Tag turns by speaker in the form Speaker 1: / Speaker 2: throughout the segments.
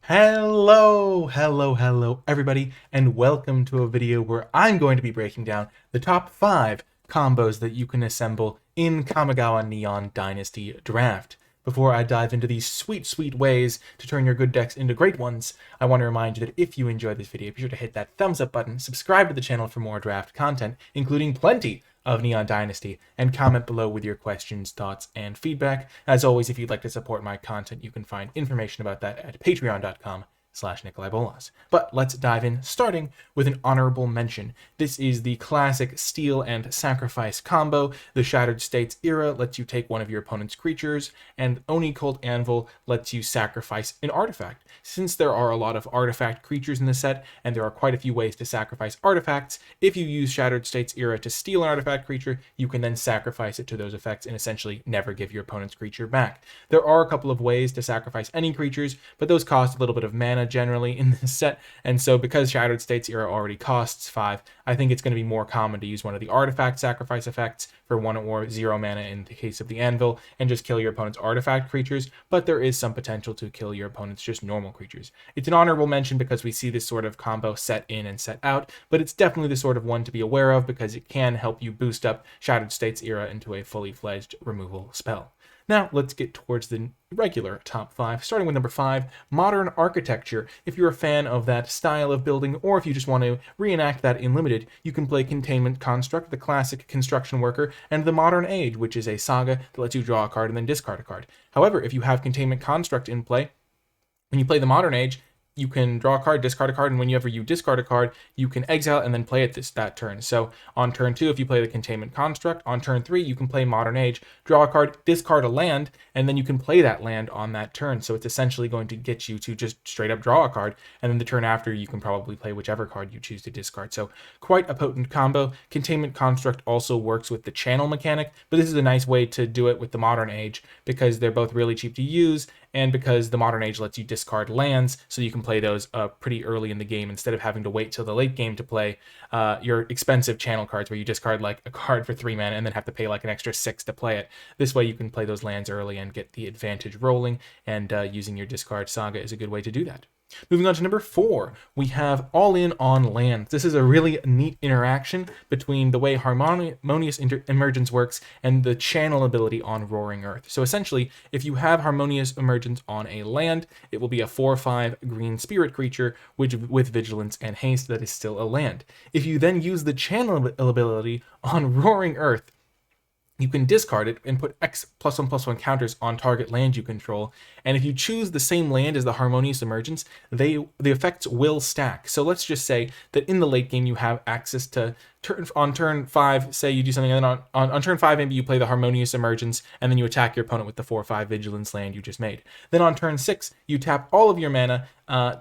Speaker 1: Hello, everybody, and welcome to a video where I'm going to be breaking down the top 5 combos that you can assemble in Kamigawa Neon Dynasty Draft. Before I dive into these sweet ways to turn your good decks into great ones, I want to remind you that if you enjoyed this video, be sure to hit that thumbs up button, subscribe to the channel for more draft content, including plenty of Neon Dynasty, and comment below with your questions, thoughts, and feedback. As always, if you'd like to support my content, you can find information about that at patreon.com/NicolaiBolas. But let's dive in, starting with an honorable mention. This is the classic Steal and Sacrifice combo. The Shattered States era lets you take one of your opponent's creatures, and Oni Cult Anvil lets you sacrifice an artifact. Since there are a lot of artifact creatures in the set, and there are quite a few ways to sacrifice artifacts, if you use Shattered States era to steal an artifact creature, you can then sacrifice it to those effects and essentially never give your opponent's creature back. There are a couple of ways to sacrifice any creatures, but those cost a little bit of mana generally in this set, and so because Shattered States era already costs 5, I think it's going to be more common to use one of the artifact sacrifice effects for 1 or 0 mana in the case of the Anvil, and just kill your opponent's artifact creatures, but there is some potential to kill your opponent's just normal creatures. It's an honorable mention because we see this sort of combo set in and set out, but it's definitely the sort of one to be aware of because it can help you boost up Shattered States era into a fully fledged removal spell. Now, let's get towards the regular top 5, starting with number 5, Modern Architecture. If you're a fan of that style of building, or if you just want to reenact that in Limited, you can play Containment Construct, the classic construction worker, and the Modern Age, which is a saga that lets you draw a card and then discard a card. However, if you have Containment Construct in play, when you play the Modern Age, you can draw a card, discard a card, and whenever you discard a card, you can exile and then play it that turn. So on turn 2, if you play the Containment Construct, on turn 3, you can play Modern Age, draw a card, discard a land, and then you can play that land on that turn. So it's essentially going to get you to just straight up draw a card, and then the turn after, you can probably play whichever card you choose to discard. So quite a potent combo. Containment Construct also works with the channel mechanic, but this is a nice way to do it with the Modern Age because they're both really cheap to use, and because the Modern Age lets you discard lands, so you can play those pretty early in the game instead of having to wait till the late game to play your expensive channel cards where you discard like a card for 3 mana and then have to pay like an extra 6 to play it. This way you can play those lands early and get the advantage rolling, and using your discard saga is a good way to do that. Moving on to number 4, we have All In on Lands. This is a really neat interaction between the way Harmonious Emergence works and the channel ability on Roaring Earth. So essentially, if you have Harmonious Emergence on a land, it will be a 4/5 green spirit creature with Vigilance and Haste that is still a land. If you then use the channel ability on Roaring Earth, you can discard it and put X +1/+1 counters on target land you control, and if you choose the same land as the Harmonious Emergence, the effects will stack. So let's just say that in the late game you have access to on turn 5, say you do something, and then on turn 5 maybe you play the Harmonious Emergence, and then you attack your opponent with the 4/5 Vigilance land you just made. Then on turn 6, you tap all of your mana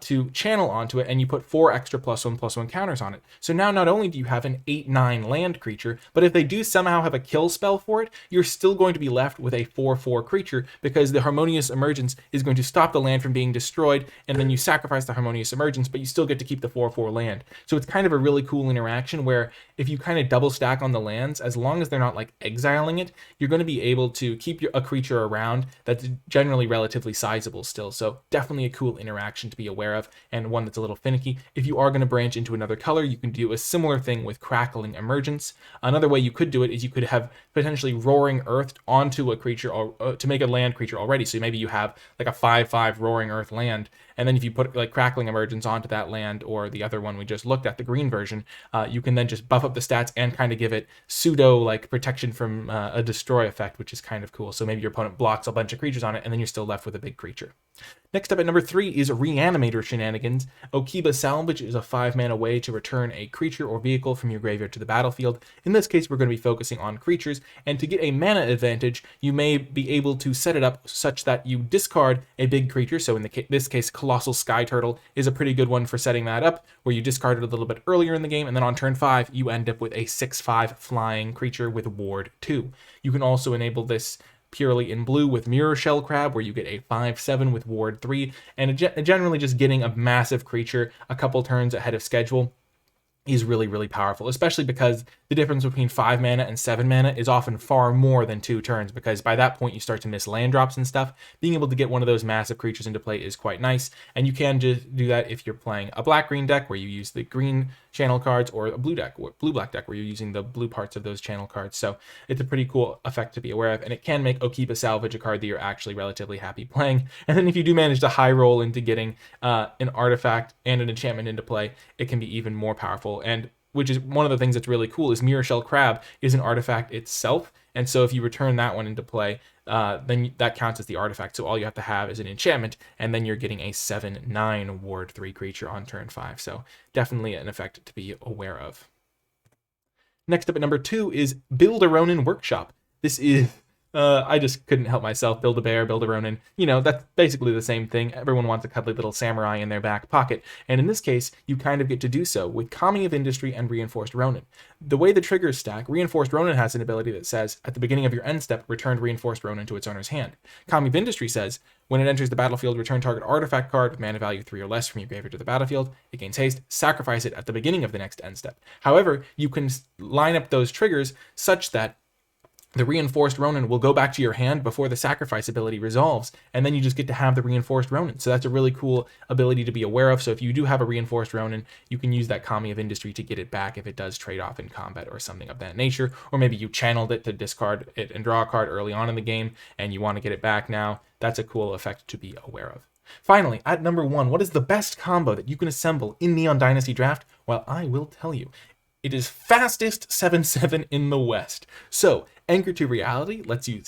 Speaker 1: to channel onto it, and you put 4 extra +1/+1 counters on it. So now not only do you have an 8/9 land creature, but if they do somehow have a kill spell for it, you're still going to be left with a 4/4 creature because the Harmonious Emergence is going to stop the land from being destroyed, and then you sacrifice the Harmonious Emergence, but you still get to keep the 4/4 land. So it's kind of a really cool interaction where if you kind of double stack on the lands, as long as they're not like exiling it, you're going to be able to keep a creature around that's generally relatively sizable still. So definitely a cool interaction to be aware of, and one that's a little finicky. If you are going to branch into another color, you can do a similar thing with Crackling Emergence. Another way you could do it is you could have potentially Roaring Earth onto a creature to make a land creature already. So maybe you have like a 5/5 Roaring Earth land, and then if you put like Crackling Emergence onto that land, or the other one we just looked at, the green version, you can then just buff up the stats and kind of give it pseudo like protection from a destroy effect, which is kind of cool. So maybe your opponent blocks a bunch of creatures on it, and then you're still left with a big creature. Next up at number 3 is Reanimator Shenanigans. Okiba Salvage is a 5-mana way to return a creature or vehicle from your graveyard to the battlefield. In this case, we're going to be focusing on creatures, and to get a mana advantage, you may be able to set it up such that you discard a big creature. So in this case, Colossal Sky Turtle is a pretty good one for setting that up, where you discard it a little bit earlier in the game, and then on turn 5, you end up with a 6/5 flying creature with Ward 2. You can also enable this purely in blue with Mirror Shell Crab, where you get a 5/7 with Ward 3, and generally just getting a massive creature a couple turns ahead of schedule is really, really powerful, especially because the difference between 5 mana and 7 mana is often far more than 2 turns, because by that point you start to miss land drops and stuff. Being able to get one of those massive creatures into play is quite nice, and you can just do that if you're playing a black-green deck where you use the green channel cards, or a blue deck, or blue-black deck where you're using the blue parts of those channel cards. So it's a pretty cool effect to be aware of, and it can make Okiba Salvage a card that you're actually relatively happy playing. And then if you do manage to high roll into getting an artifact and an enchantment into play, it can be even more powerful. And which is one of the things that's really cool, is Mirror Shell Crab is an artifact itself, and so if you return that one into play, then that counts as the artifact. So all you have to have is an enchantment, and then you're getting a 7/9 Ward 3 creature on turn 5. So definitely an effect to be aware of. Next up at number 2 is Build a Ronin Workshop. This is I just couldn't help myself. Build a bear, build a Ronin. You know, that's basically the same thing. Everyone wants a cuddly little samurai in their back pocket. And in this case, you kind of get to do so with Kami of Industry and Reinforced Ronin. The way the triggers stack, Reinforced Ronin has an ability that says, at the beginning of your end step, return Reinforced Ronin to its owner's hand. Kami of Industry says, when it enters the battlefield, return target artifact card with mana value 3 or less from your graveyard to the battlefield. It gains haste, sacrifice it at the beginning of the next end step. However, you can line up those triggers such that the Reinforced Ronin will go back to your hand before the sacrifice ability resolves, and then you just get to have the Reinforced Ronin. So that's a really cool ability to be aware of. So if you do have a Reinforced Ronin, you can use that Kami of Industry to get it back if it does trade off in combat or something of that nature. Or maybe you channeled it to discard it and draw a card early on in the game, and you want to get it back now. That's a cool effect to be aware of. Finally, at number 1, what is the best combo that you can assemble in Neon Dynasty Draft? Well, I will tell you. It is fastest 7/7 in the West. So, Anchor to Reality lets you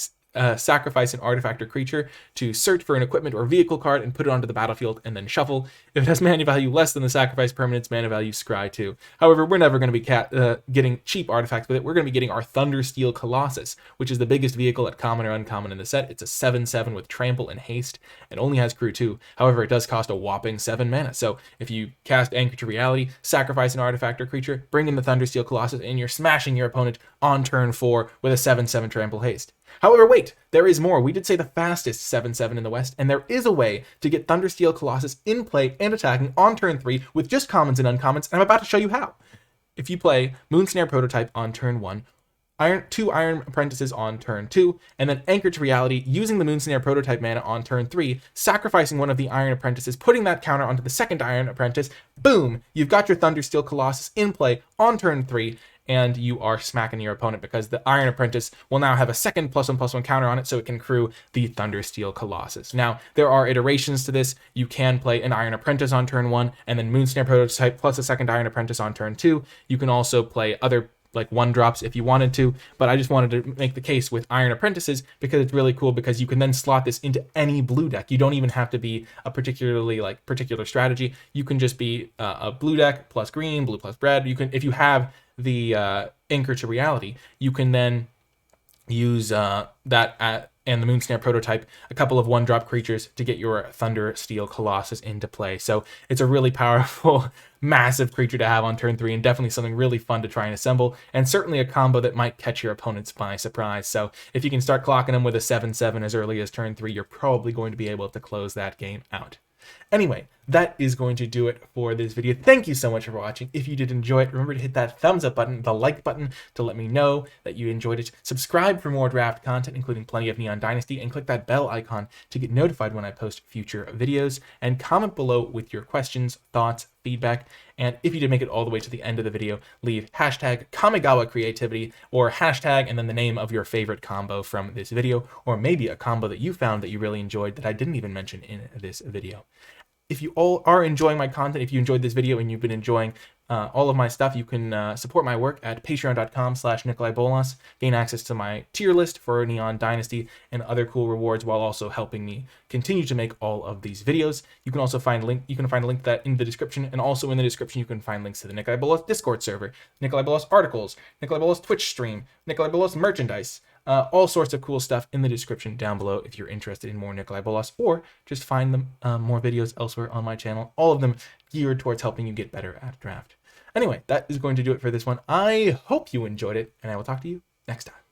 Speaker 1: sacrifice an artifact or creature to search for an equipment or vehicle card and put it onto the battlefield and then shuffle. If it has mana value less than the sacrifice permanent's mana value, scry 2. However, we're never going to be getting cheap artifacts with it. We're going to be getting our Thundersteel Colossus, which is the biggest vehicle at common or uncommon in the set. It's a 7/7 with trample and haste and only has crew 2. However, it does cost a whopping 7 mana. So if you cast Anchor to Reality, sacrifice an artifact or creature, bring in the Thundersteel Colossus, and you're smashing your opponent on turn 4 with a 7/7 trample haste. However, wait, there is more. We did say the fastest 7/7 in the West, and there is a way to get Thundersteel Colossus in play and attacking on turn 3 with just commons and uncommons, and I'm about to show you how. If you play Moonsnare Prototype on turn 1, 2 Iron Apprentices on turn 2, and then Anchor to Reality using the Moonsnare Prototype mana on turn 3, sacrificing one of the Iron Apprentices, putting that counter onto the second Iron Apprentice, boom, you've got your Thundersteel Colossus in play on turn 3, and you are smacking your opponent because the Iron Apprentice will now have a second +1/+1 counter on it, so it can crew the Thundersteel Colossus. Now, there are iterations to this. You can play an Iron Apprentice on turn 1, and then Moonsnare Prototype plus a second Iron Apprentice on turn 2. You can also play other like 1-drops if you wanted to, but I just wanted to make the case with Iron Apprentices because it's really cool, because you can then slot this into any blue deck. You don't even have to be a particular strategy. You can just be a blue deck plus green, blue plus red. You can, if you have the Anchor to Reality, you can then use that and the Moonsnare Prototype, a couple of 1-drop creatures to get your Thundersteel Colossus into play. So it's a really powerful, massive creature to have on turn 3, and definitely something really fun to try and assemble, and certainly a combo that might catch your opponents by surprise. So if you can start clocking them with a 7/7 as early as turn 3, you're probably going to be able to close that game out. Anyway, that is going to do it for this video. Thank you so much for watching. If you did enjoy it, remember to hit that thumbs up button, the like button, to let me know that you enjoyed it. Subscribe for more draft content, including plenty of Neon Dynasty, and click that bell icon to get notified when I post future videos. And comment below with your questions, thoughts, feedback. And if you did make it all the way to the end of the video, leave hashtag Kamigawa Creativity or hashtag and then the name of your favorite combo from this video, or maybe a combo that you found that you really enjoyed that I didn't even mention in this video. If you all are enjoying my content, if you enjoyed this video and you've been enjoying all of my stuff, you can support my work at patreon.com/NicolaiBolas, gain access to my tier list for Neon Dynasty and other cool rewards, while also helping me continue to make all of these videos. You can also find a link to that in the description, and also in the description you can find links to the NicolaiBolas Discord server, NicolaiBolas articles, NicolaiBolas Twitch stream, NicolaiBolas merchandise, all sorts of cool stuff in the description down below if you're interested in more NicolaiBolas, or just find them more videos elsewhere on my channel, all of them geared towards helping you get better at draft. Anyway, that is going to do it for this one. I hope you enjoyed it, and I will talk to you next time.